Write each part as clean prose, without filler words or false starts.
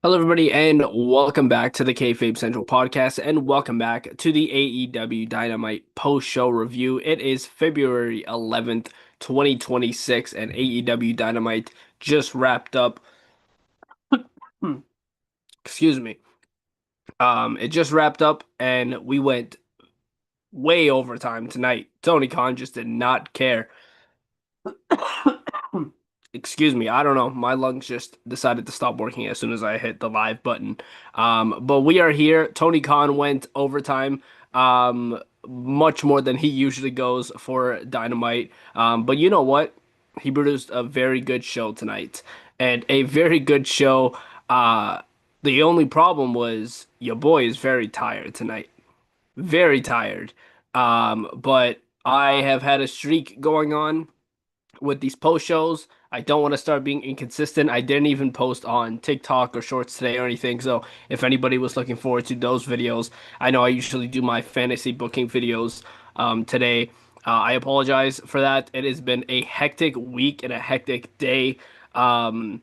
Hello, everybody, and welcome back to the Kayfabe Central podcast, and welcome back to the AEW Dynamite post-show review. It is February 11th, 2026, and AEW Dynamite just wrapped up. Hmm, Excuse me. It just wrapped up, and we went way overtime tonight. Tony Khan just did not care. Excuse me, I don't know. My lungs just decided to stop working as soon as I hit the live button. But we are here. Tony Khan went overtime, much more than he usually goes for Dynamite. But you know what? He produced a very good show tonight, and a very good show. The only problem was your boy is very tired tonight. Very tired. But I have had a streak going on with these post shows. I don't want to start being inconsistent. I didn't even post on TikTok or Shorts today or anything. So if anybody was looking forward to those videos, I know I usually do my fantasy booking videos today. I apologize for that. It has been a hectic week and a hectic day. Um,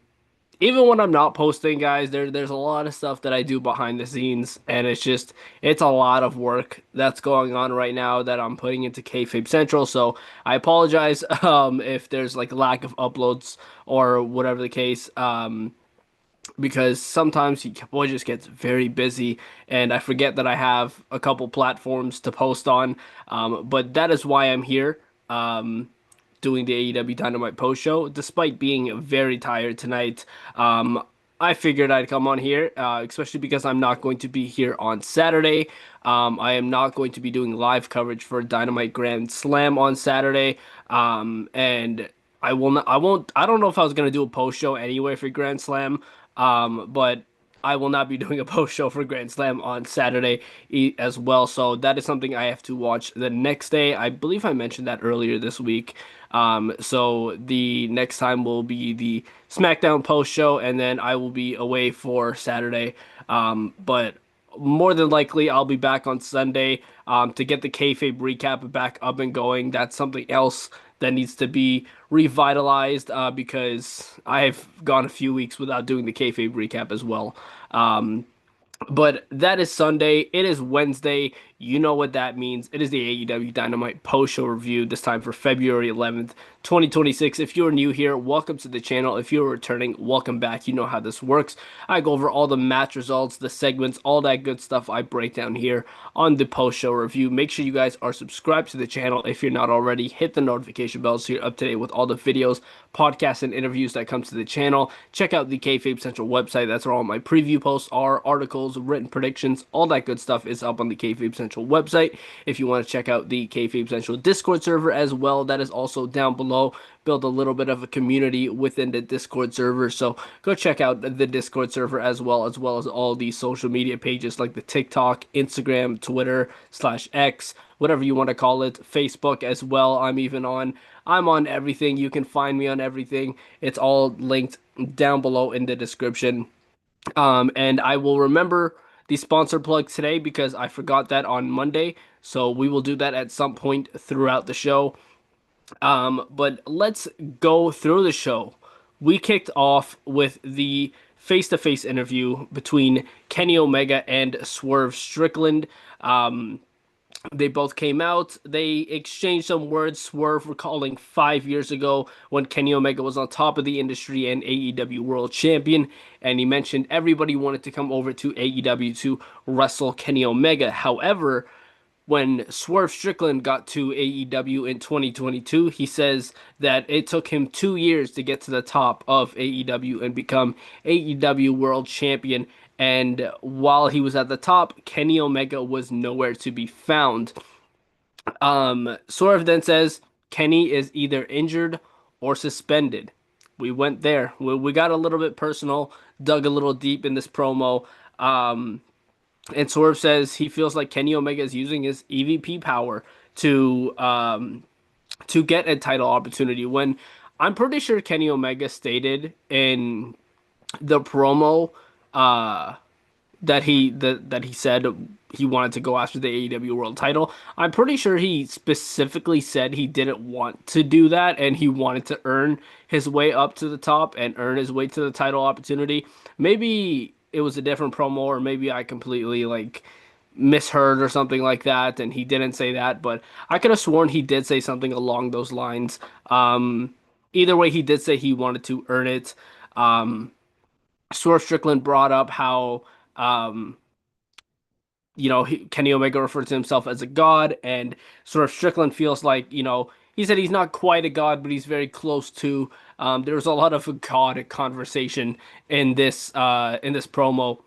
Even when I'm not posting, guys, there's a lot of stuff that I do behind the scenes, and it's a lot of work that's going on right now that I'm putting into Kayfabe Central. So I apologize if there's like lack of uploads or whatever the case. Because sometimes he boy just gets very busy, and I forget that I have a couple platforms to post on. But that is why I'm here. Doing the AEW Dynamite post show, despite being very tired tonight. I figured I'd come on here, especially because I'm not going to be here on Saturday. I am not going to be doing live coverage for Dynamite Grand Slam on Saturday. And I will not, I won't, I don't know if I was going to do a post show anyway for Grand Slam. But I will not be doing a post show for Grand Slam on Saturday as well. So that is something I have to watch the next day. I believe I mentioned that earlier this week. So the next time will be the SmackDown post show, and then I will be away for Saturday. But more than likely, I'll be back on Sunday to get the kayfabe recap back up and going. That's something else that needs to be revitalized because I've gone a few weeks without doing the kayfabe recap as well. But that is Sunday. It is Wednesday. You know what that means. It is the AEW Dynamite post-show review, this time for February 11th, 2026. If you're new here, welcome to the channel. If you're returning, welcome back. You know how this works. I go over all the match results, the segments, all that good stuff I break down here on the post-show review. Make sure you guys are subscribed to the channel if you're not already. Hit the notification bell so you're up to date with all the videos, podcasts, and interviews that come to the channel. Check out the Kayfabe Central website. That's where all my preview posts are, articles, written predictions, all that good stuff is up on the Kayfabe Central website. If you want to check out the Kayfabe Central Discord server as well, that is also down below. Build a little bit of a community within the Discord server, so go check out the Discord server as well as all the social media pages like the TikTok, Instagram, Twitter slash X, whatever you want to call it, Facebook as well. I'm on everything. You can find me on everything. It's all linked down below in the description. And I will remember the sponsor plug today because I forgot that on Monday. So we will do that at some point throughout the show. But let's go through the show. We kicked off with the face-to-face interview between Kenny Omega and Swerve Strickland. They both came out. They exchanged some words. Swerve recalling 5 years ago when Kenny Omega was on top of the industry and AEW World Champion. And he mentioned everybody wanted to come over to AEW to wrestle Kenny Omega. However, when Swerve Strickland got to AEW in 2022, he says that it took him 2 years to get to the top of AEW and become AEW World Champion. And while he was at the top, Kenny Omega was nowhere to be found. Swerve then says Kenny is either injured or suspended. We went there. We got a little bit personal, dug a little deep in this promo. Um, and Swerve says he feels like Kenny Omega is using his EVP power to get a title opportunity. When I'm pretty sure Kenny Omega stated in the promo uh, that he said he wanted to go after the AEW World Title. I'm pretty sure he specifically said he didn't want to do that and he wanted to earn his way up to the top and earn his way to the title opportunity. Maybe it was a different promo, or maybe I completely like misheard or something like that, and he didn't say that, but I could have sworn he did say something along those lines. Um, Either way, he did say he wanted to earn it. Um, Swerve Strickland brought up how um, Kenny Omega refers to himself as a god, and Swerve Strickland feels like, he said he's not quite a god, but he's very close to. There's a lot of god conversation in this promo.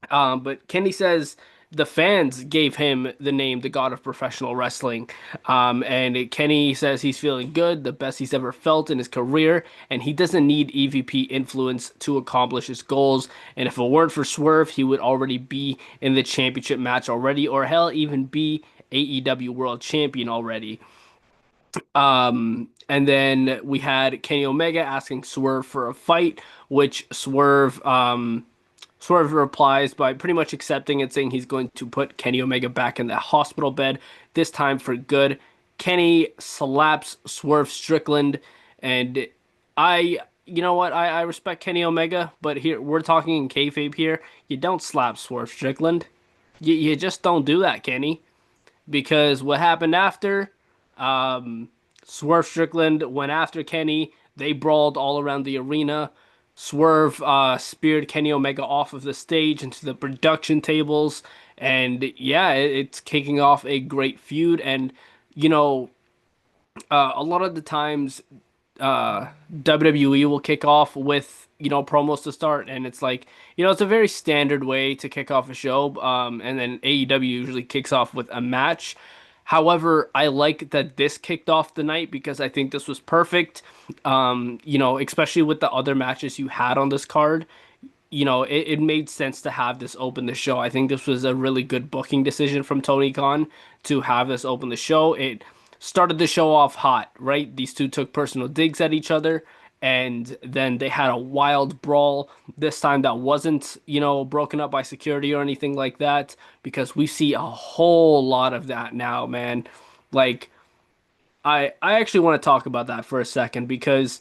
But Kenny says the fans gave him the name the God of Professional Wrestling. Kenny says he's feeling good, the best he's ever felt in his career, and he doesn't need EVP influence to accomplish his goals. And if it weren't for Swerve, he would already be in the championship match already, or hell, even be AEW World Champion already. And then we had Kenny Omega asking Swerve for a fight, which Swerve replies by pretty much accepting it, saying he's going to put Kenny Omega back in the hospital bed, this time for good. Kenny slaps Swerve Strickland, and you know what? I respect Kenny Omega, but here we're talking in kayfabe here. You don't slap Swerve Strickland. You just don't do that, Kenny, because what happened after? Um, Swerve Strickland went after Kenny. They brawled all around the arena. Swerve speared Kenny Omega off of the stage into the production tables. And yeah, it's kicking off a great feud. And, you know, a lot of the times WWE will kick off with, promos to start. And it's like, it's a very standard way to kick off a show. And then AEW usually kicks off with a match. However, I like that this kicked off the night because I think this was perfect. Especially with the other matches you had on this card, it made sense to have this open the show. I think this was a really good booking decision from Tony Khan to have this open the show. It started the show off hot, right? These two took personal digs at each other, and then they had a wild brawl. This time that wasn't, broken up by security or anything like that, because we see a whole lot of that now, man. Like, I actually want to talk about that for a second because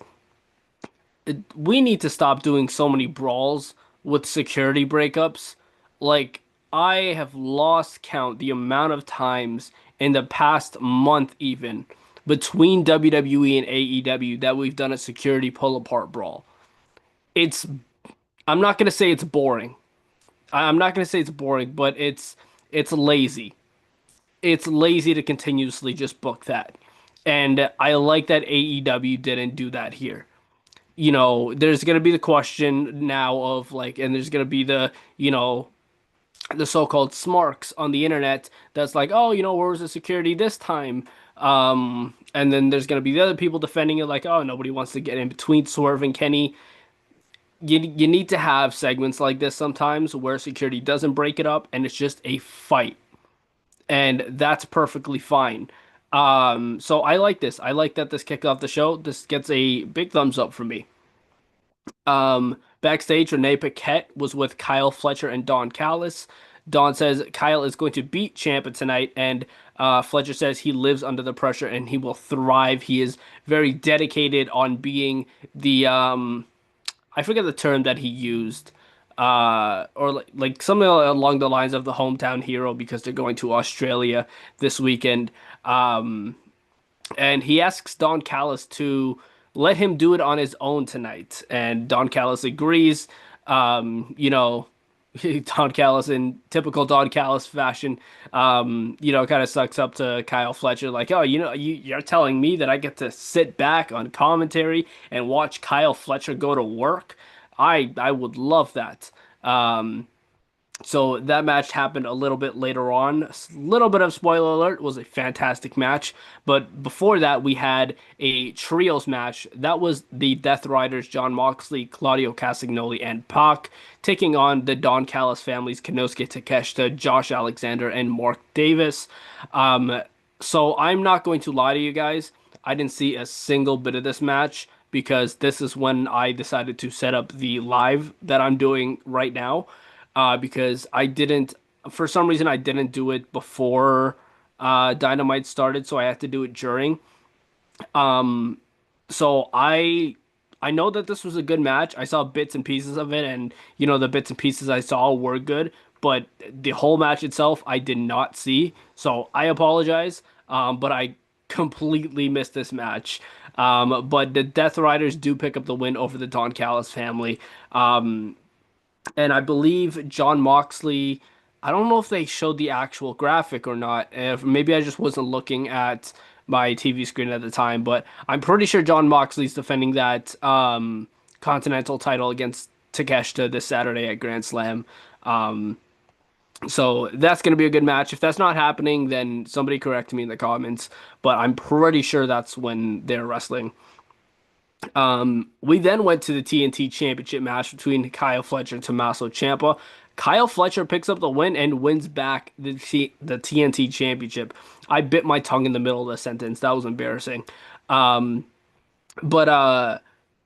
we need to stop doing so many brawls with security breakups. Like, I have lost count the amount of times in the past month, even between WWE and AEW, that we've done a security pull apart brawl. It's, I'm not gonna say it's boring. I'm not gonna say it's boring, but it's lazy. It's lazy to continuously just book that. And I like that AEW didn't do that here. There's going to be the question now of like, and there's going to be the so-called smarks on the internet that's like, oh, where was the security this time? And then there's going to be the other people defending it like, oh, nobody wants to get in between Swerve and Kenny. You need to have segments like this sometimes where security doesn't break it up and it's just a fight. And that's perfectly fine. So I like this. I like that this kicked off the show. This gets a big thumbs up from me. Backstage, Renee Paquette was with Kyle Fletcher and Don Callis. Don says Kyle is going to beat Ciampa tonight, and Fletcher says he lives under the pressure and he will thrive. He is very dedicated on being I forget the term that he used, or like something along the lines of the hometown hero because they're going to Australia this weekend. And he asks Don Callis to let him do it on his own tonight. And Don Callis agrees. Um, you know, Don Callis in typical Don Callis fashion, kind of sucks up to Kyle Fletcher, like, oh, you're telling me that I get to sit back on commentary and watch Kyle Fletcher go to work? I would love that. So that match happened a little bit later on. A little bit of spoiler alert, was a fantastic match. But before that, we had a trios match. That was the Death Riders, John Moxley, Claudio Castagnoli, and Pac, taking on the Don Callis families, Konosuke Takeshita, Josh Alexander, and Mark Davis. So I'm not going to lie to you guys. I didn't see a single bit of this match because this is when I decided to set up the live that I'm doing right now, because I didn't, for some reason, I didn't do it before Dynamite started, so I had to do it during. Um, so I I know that this was a good match. I saw bits and pieces of it, and the bits and pieces I saw were good, but the whole match itself I did not see. So I apologize. But I completely missed this match. But the Death Riders do pick up the win over the Don Callis family. And I believe John Moxley, I don't know if they showed the actual graphic or not. If maybe I just wasn't looking at my TV screen at the time, but I'm pretty sure John Moxley's defending that Continental title against Takeshita this Saturday at Grand Slam. Um, so that's going to be a good match. If that's not happening, then somebody correct me in the comments, but I'm pretty sure that's when they're wrestling. We then went to the TNT Championship match between Kyle Fletcher and Tommaso Ciampa. Kyle Fletcher picks up the win and wins back the TNT Championship. I bit my tongue in the middle of the sentence. That was embarrassing. Um, but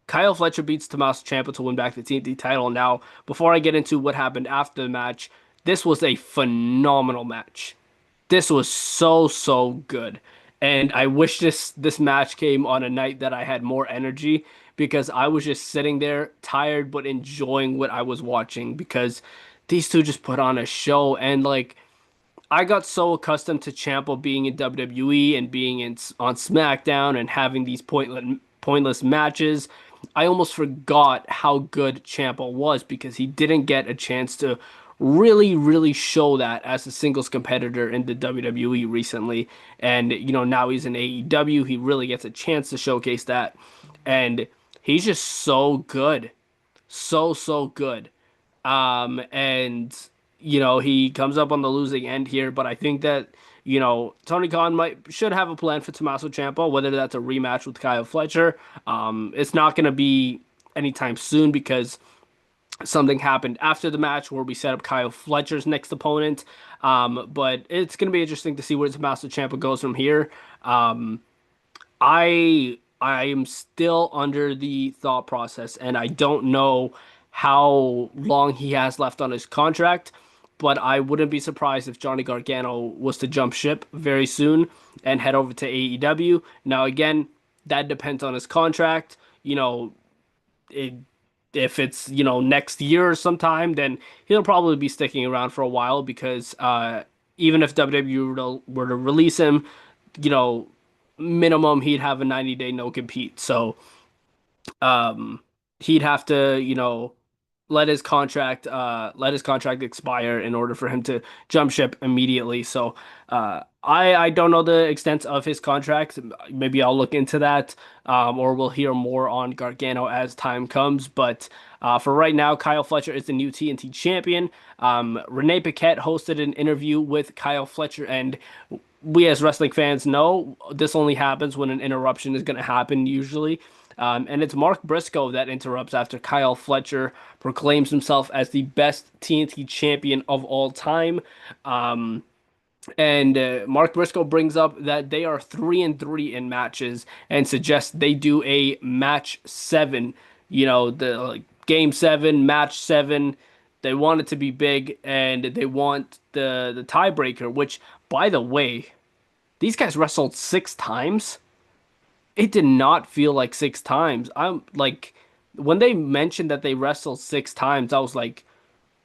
Kyle Fletcher beats Tommaso Ciampa to win back the TNT title. Now, before I get into what happened after the match, this was a phenomenal match. This was so good. And I wish this match came on a night that I had more energy because I was just sitting there tired but enjoying what I was watching because these two just put on a show and like I got so accustomed to Ciampa being in WWE and being on SmackDown and having these pointless matches. I almost forgot how good Ciampa was because he didn't get a chance to really show that as a singles competitor in the WWE recently. And now he's in AEW, he really gets a chance to showcase that. And he's just so good. So good. And he comes up on the losing end here, but I think that Tony Khan should have a plan for Tommaso Ciampa, whether that's a rematch with Kyle Fletcher. It's not going to be anytime soon because something happened after the match where we set up Kyle Fletcher's next opponent. But it's going to be interesting to see where Tommaso Ciampa goes from here. I am still under the thought process, and I don't know how long he has left on his contract, but I wouldn't be surprised if Johnny Gargano was to jump ship very soon and head over to AEW. Now, again, that depends on his contract. It, if it's next year or sometime, then he'll probably be sticking around for a while because even if WWE were to release him, you know, minimum he'd have a 90-day no compete. So he'd have to, let his contract expire in order for him to jump ship immediately. So I don't know the extent of his contract. Maybe I'll look into that, or we'll hear more on Gargano as time comes. But for right now, Kyle Fletcher is the new TNT champion. Renee Paquette hosted an interview with Kyle Fletcher, and we as wrestling fans know this only happens when an interruption is going to happen usually. And it's Mark Briscoe that interrupts after Kyle Fletcher proclaims himself as the best TNT champion of all time. And Mark Briscoe brings up that they are 3-3 in matches and suggests they do a match seven, the game seven, match seven. They want it to be big and they want the tiebreaker, which, by the way, these guys wrestled 6 times. It did not feel like 6 times. I'm like, when they mentioned that they wrestled 6 times, I was like,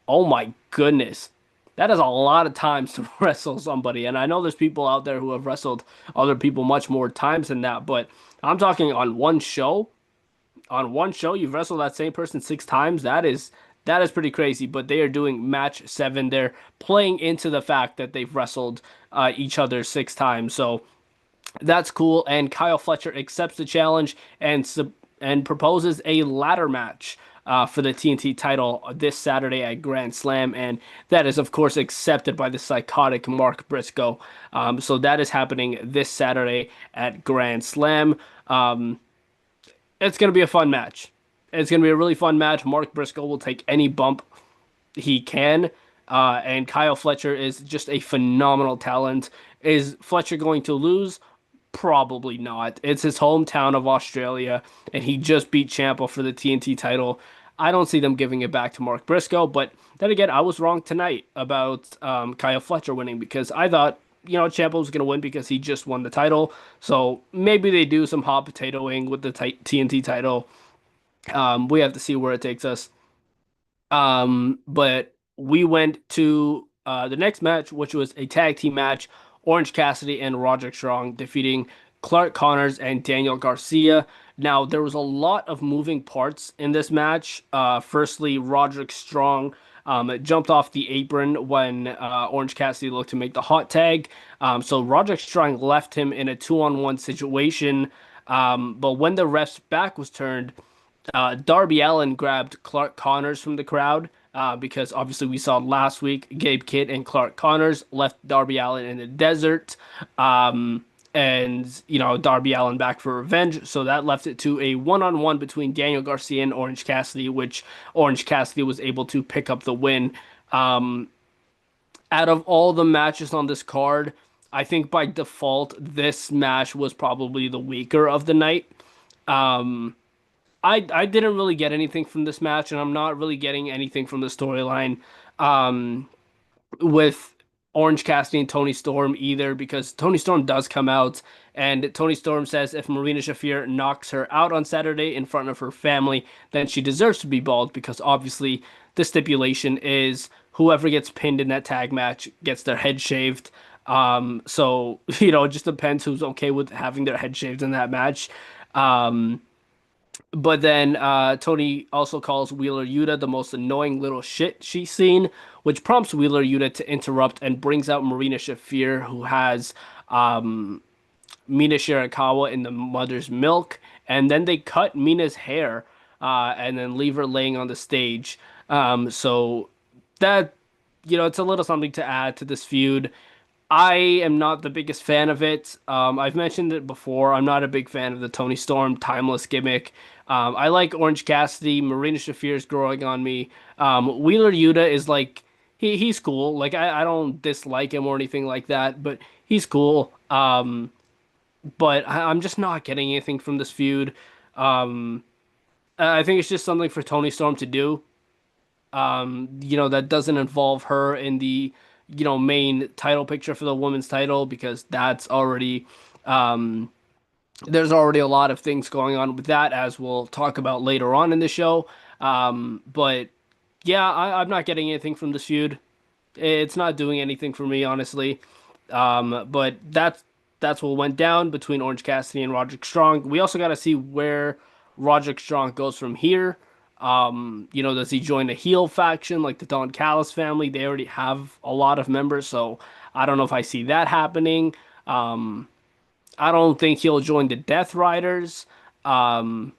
oh my goodness. That is a lot of times to wrestle somebody. And I know there's people out there who have wrestled other people much more times than that, but I'm talking on one show. On one show, you've wrestled that same person 6 times. That is pretty crazy. But they are doing match seven. They're playing into the fact that they've wrestled each other 6 times. So that's cool. And Kyle Fletcher accepts the challenge and proposes a ladder match for the TNT title this Saturday at Grand Slam. And that is, of course, accepted by the psychotic Mark Briscoe. So that is happening this Saturday at Grand Slam. It's going to be a fun match. It's going to be a really fun match. Mark Briscoe will take any bump he can. And Kyle Fletcher is just a phenomenal talent. Is Fletcher going to lose? Probably not. It's his hometown of Australia, and he just beat Ciampa for the TNT title. I don't see them giving it back to Mark Briscoe, but then again, I was wrong tonight about Kyle Fletcher winning because I thought, Ciampa was going to win because he just won the title. So maybe they do some hot potatoing with the TNT title. We have to see where it takes us. But we went to the next match, which was a tag team match. Orange Cassidy and Roderick Strong defeating Clark Connors and Daniel Garcia. Now, there was a lot of moving parts in this match. Firstly, Roderick Strong jumped off the apron when Orange Cassidy looked to make the hot tag. So Roderick Strong left him in a two-on-one situation. But when the ref's back was turned, Darby Allin grabbed Clark Connors from the crowd because obviously we saw last week Gabe Kidd and Clark Connors left Darby Allin in the desert. And Darby Allin back for revenge, so that left it to a one-on-one between Daniel Garcia and Orange Cassidy, which Orange Cassidy was able to pick up the win. Um, Out of all the matches on this card, I think by default this match was probably the weaker of the night. Um, I didn't really get anything from this match, and I'm not really getting anything from the storyline with Orange Cassidy and Tony Storm either, because Tony Storm does come out, and Tony Storm says if Marina Shafir knocks her out on Saturday in front of her family, then she deserves to be bald, because obviously the stipulation is whoever gets pinned in that tag match gets their head shaved. So it just depends who's okay with having their head shaved in that match. Um, but then Tony also calls Wheeler Yuta the most annoying little shit she's seen, which prompts Wheeler Yuta to interrupt and brings out Marina Shafir, who has um, Mina Shirakawa in the mother's milk. And then they cut Mina's hair and then leave her laying on the stage. So that, it's a little something to add to this feud. I am not the biggest fan of it. I've mentioned it before. I'm not a big fan of the Tony Storm timeless gimmick. I like Orange Cassidy. Marina Shafir is growing on me. Wheeler Yuta is like he's cool. Like I don't dislike him or anything like that, but he's cool. But I'm just not getting anything from this feud. Um, I think it's just something for Tony Storm to do. That doesn't involve her in the, main title picture for the women's title because that's already, um, there's already a lot of things going on with that, as we'll talk about later on in the show. But yeah, I'm not getting anything from this feud. It's not doing anything for me, honestly. But that's what went down between Orange Cassidy and Roderick Strong. We also got to see where Roderick Strong goes from here. Does he join a heel faction like the Don Callis family? They already have a lot of members, so I don't know if I see that happening. Um, I don't think he'll join the Death Riders. Um,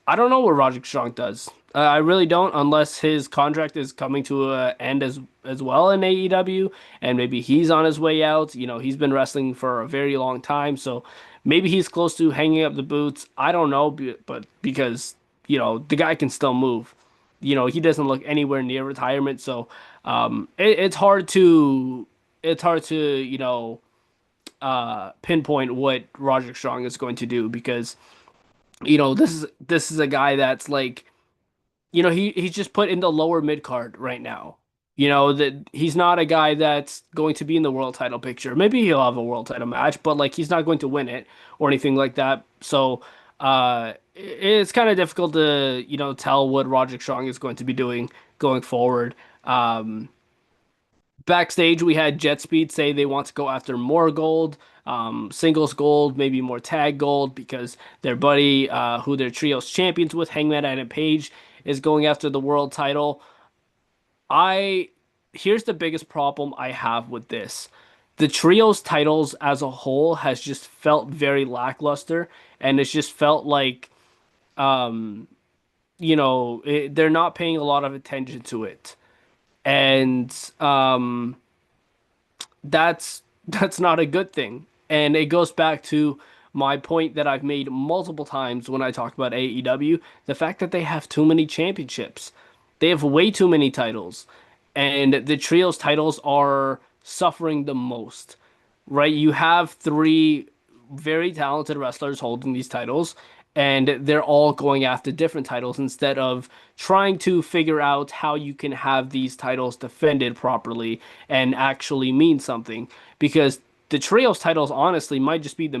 I don't know what Roderick Strong does. I really don't, unless his contract is coming to an end as well in AEW, and maybe he's on his way out. He's been wrestling for a very long time, so maybe he's close to hanging up the boots. I don't know, but because the guy can still move. He doesn't look anywhere near retirement, so it's hard to pinpoint what Roderick Strong is going to do because this is a guy that's like he's just put in the lower mid card right now. That he's not a guy that's going to be in the world title picture. Maybe he'll have a world title match, but like he's not going to win it or anything like that. So it's kind of difficult to tell what Roderick Strong is going to be doing going forward. Backstage, we had Jet Speed say they want to go after more gold, singles gold, maybe more tag gold, because their buddy, who their trios champions with, Hangman Adam Page, is going after the world title. I Here's the biggest problem I have with this. The trios titles as a whole has just felt very lackluster, and it's just felt like um, they're not paying a lot of attention to it. And that's not a good thing. And it goes back to my point that I've made multiple times when I talk about AEW, the fact that they have too many championships. They have way too many titles. And the trios titles are suffering the most, right? You have three very talented wrestlers holding these titles, and they're all going after different titles instead of trying to figure out how you can have these titles defended properly and actually mean something. Because the trios titles, honestly, might just be the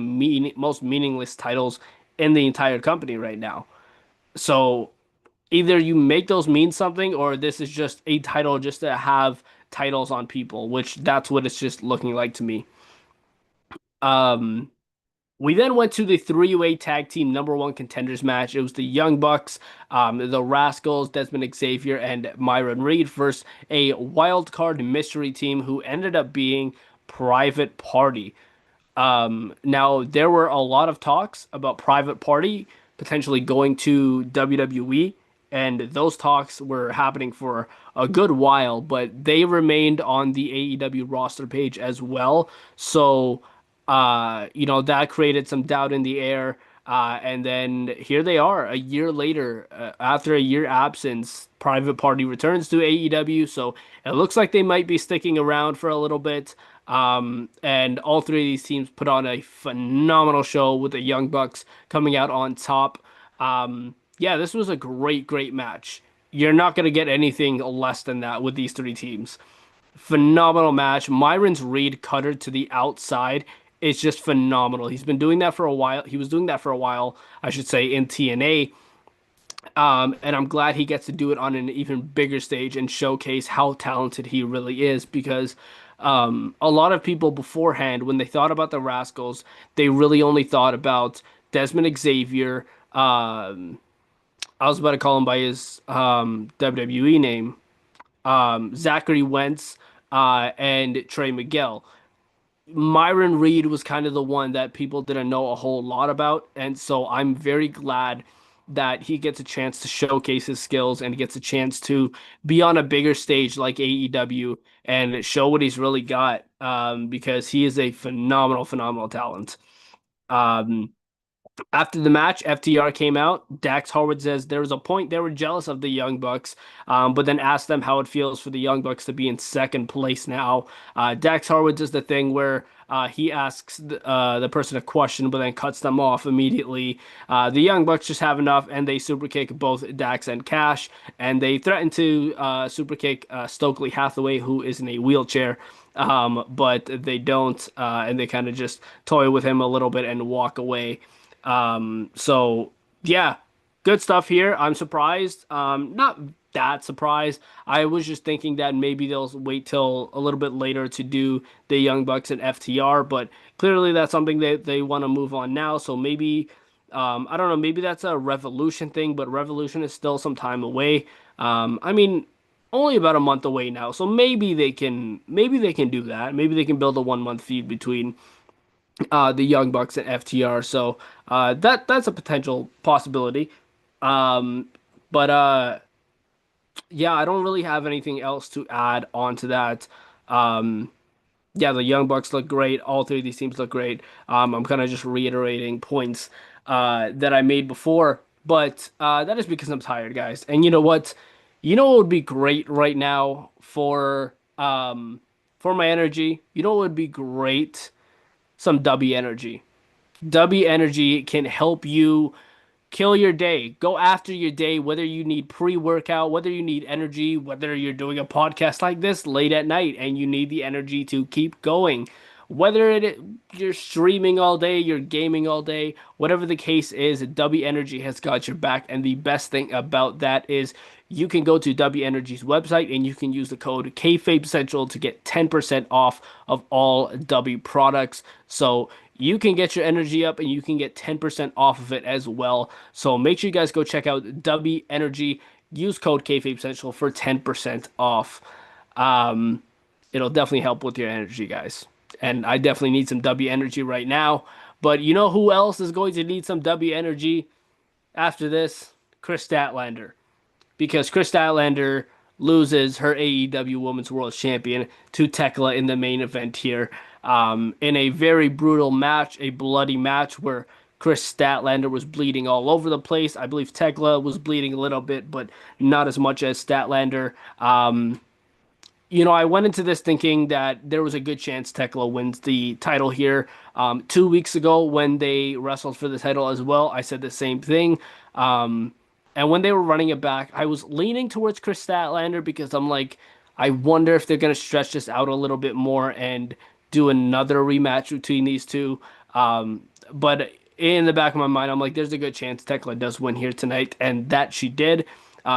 most meaningless titles in the entire company right now. So either you make those mean something or this is just a title just to have titles on people, which that's what it's just looking like to me. Um, we then went to the three-way tag team number one contenders match. It was the Young Bucks, the Rascals, Desmond Xavier, and Myron Reed versus a wild card mystery team who ended up being Private Party. Now there were a lot of talks about Private Party potentially going to WWE, and those talks were happening for a good while, but they remained on the AEW roster page as well. So, that created some doubt in the air. And then here they are a year later, after a year absence, Private Party returns to AEW. So it looks like they might be sticking around for a little bit. And all three of these teams put on a phenomenal show with the Young Bucks coming out on top. Yeah, this was a great, great match. You're not going to get anything less than that with these three teams. Phenomenal match. Myron's Reed cutter to the outside is just phenomenal. He's been doing that for a while. He was doing that for a while, I should say, in TNA. And I'm glad he gets to do it on an even bigger stage and showcase how talented he really is because a lot of people beforehand, when they thought about the Rascals, they really only thought about Desmond Xavier. I was about to call him by his WWE name, Zachary Wentz, and Trey Miguel. Myron Reed was kind of the one that people didn't know a whole lot about, and so I'm very glad that he gets a chance to showcase his skills and gets a chance to be on a bigger stage like AEW and show what he's really got, because he is a phenomenal, phenomenal talent. Um, After the match, FTR came out. Dax Harwood says there was a point they were jealous of the Young Bucks, but then asked them how it feels for the Young Bucks to be in second place now. Dax Harwood does the thing where he asks the person a question, but then cuts them off immediately. The Young Bucks just have enough, and they super kick both Dax and Cash, and they threaten to super kick Stokely Hathaway, who is in a wheelchair. But they don't, and they kind of just toy with him a little bit and walk away. So yeah, good stuff here. I'm surprised. Not that surprised. I was just thinking that maybe they'll wait till a little bit later to do the Young Bucks and FTR, but clearly that's something that they want to move on now. So maybe, I don't know, maybe that's a Revolution thing, but Revolution is still some time away. I mean, only about a month away now. So maybe they can do that. Maybe they can build a 1 month feud between the Young Bucks and FTR. So that's a potential possibility. Um, but yeah, I don't really have anything else to add on to that. Um, yeah, the Young Bucks look great. All three of these teams look great. I'm kind of just reiterating points that I made before, but that is because I'm tired, guys. And you know what? You know what would be great right now for my energy? You know what would be great? Some W energy. W energy can help you kill your day. Go after your day, whether you need pre-workout, whether you need energy, whether you're doing a podcast like this late at night and you need the energy to keep going. Whether you're streaming all day, you're gaming all day, whatever the case is, W Energy has got your back. And the best thing about that is you can go to W Energy's website and you can use the code Kayfabe Central to get 10% off of all W products. So you can get your energy up and you can get 10% off of it as well. So make sure you guys go check out W Energy. Use code Kayfabe Central for 10% off. Um, It'll definitely help with your energy, guys. And I definitely need some W energy right now. But you know who else is going to need some W energy after this? Chris Statlander, because Chris Statlander loses her AEW Women's World Champion to Thekla in the main event here, in a very brutal match, a bloody match where Chris Statlander was bleeding all over the place. I believe Thekla was bleeding a little bit, but not as much as Statlander. I went into this thinking that there was a good chance Thekla wins the title here. 2 weeks ago, when they wrestled for the title as well, I said the same thing. And when they were running it back, I was leaning towards Chris Statlander because I'm like, I wonder if they're going to stretch this out a little bit more and do another rematch between these two. But in the back of my mind, I'm like, there's a good chance Thekla does win here tonight, and that she did.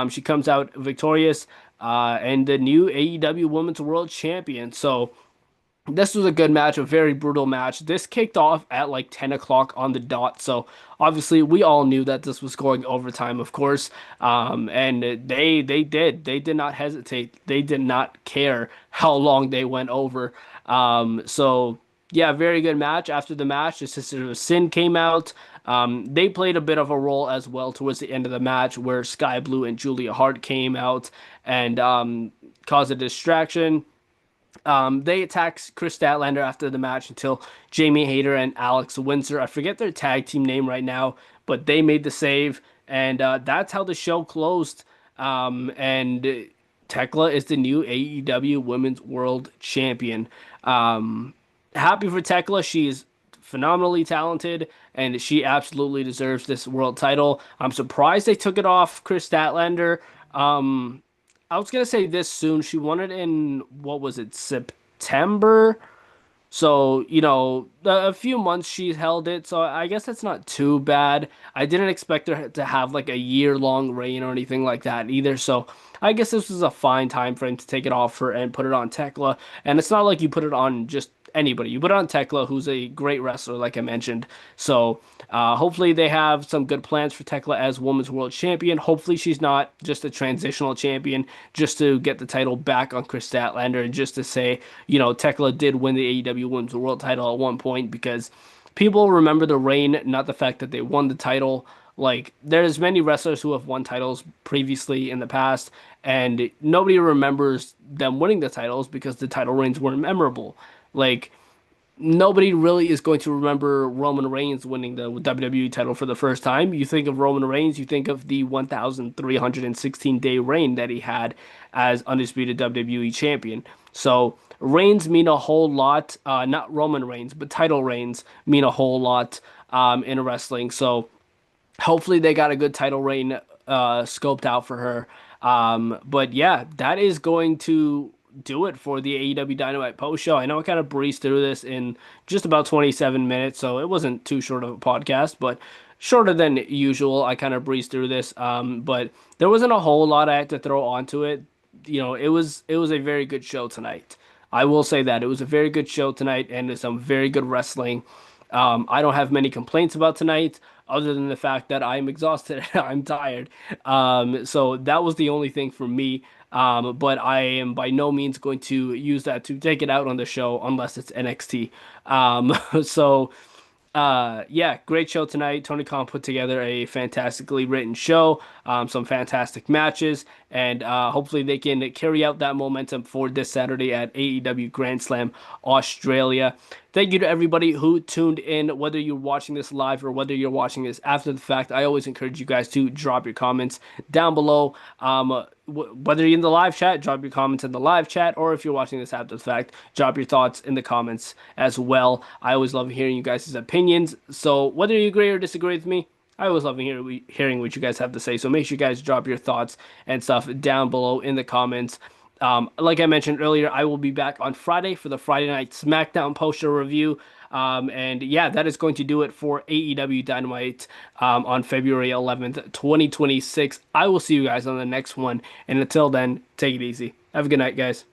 She comes out victorious and the new AEW Women's World Champion. So this was a good match, a very brutal match. This kicked off at like 10 o'clock on the dot. So obviously we all knew that this was going overtime, of course. And they did not hesitate. They did not care how long they went over. So yeah, very good match. After the match, the Sisters of Sin came out. They played a bit of a role as well towards the end of the match where Sky Blue and Julia Hart came out and caused a distraction. They attacked Chris Statlander after the match until Jamie Hayter and Alex Windsor, I forget their tag team name right now, but they made the save, and that's how the show closed. And Thekla is the new AEW Women's World Champion. Happy for Thekla. She is phenomenally talented, and she absolutely deserves this world title. I'm surprised they took it off Chris Statlander. Um, I was gonna say this soon. She won it in what was it, September? So, a few months she's held it. So I guess that's not too bad. I didn't expect her to have like a year-long reign or anything like that either. So I guess this was a fine time frame to take it off her and put it on Tekla. And it's not like you put it on just anybody. You put it on Tekla, who's a great wrestler, like I mentioned. So hopefully they have some good plans for Tekla as Women's World Champion. Hopefully she's not just a transitional champion just to get the title back on Chris Statlander and just to say, Tekla did win the AEW Women's World title at one point because people remember the reign, not the fact that they won the title. Like, there's many wrestlers who have won titles previously in the past, and nobody remembers them winning the titles because the title reigns weren't memorable. Like, nobody really is going to remember Roman Reigns winning the WWE title for the first time. You think of Roman Reigns, you think of the 1,316-day reign that he had as undisputed WWE champion. So reigns mean a whole lot. Not Roman Reigns, but title reigns mean a whole lot in wrestling. So hopefully they got a good title reign scoped out for her. But yeah, that is going to do it for the AEW Dynamite post show. I know I kind of breezed through this in just about 27 minutes, so it wasn't too short of a podcast, but shorter than usual. I kind of breezed through this, but there wasn't a whole lot I had to throw onto it. It was a very good show tonight. I will say that it was a very good show tonight, and there's some very good wrestling. I don't have many complaints about tonight, other than the fact that I'm exhausted. I'm tired. So that was the only thing for me. But I am by no means going to use that to take it out on the show unless it's NXT. So yeah, great show tonight. Tony Khan put together a fantastically written show, some fantastic matches, and hopefully they can carry out that momentum for this Saturday at AEW Grand Slam Australia. Thank you to everybody who tuned in, whether you're watching this live or whether you're watching this after the fact. I always encourage you guys to drop your comments down below. Whether you're in the live chat, drop your comments in the live chat, or if you're watching this after the fact, drop your thoughts in the comments as well. I always love hearing you guys' opinions. So whether you agree or disagree with me, I always love hearing what you guys have to say. So make sure you guys drop your thoughts and stuff down below in the comments. Like I mentioned earlier, I will be back on Friday for the Friday Night SmackDown poster review. And yeah, that is going to do it for AEW Dynamite on February 11th, 2026. I will see you guys on the next one. And until then, take it easy. Have a good night, guys.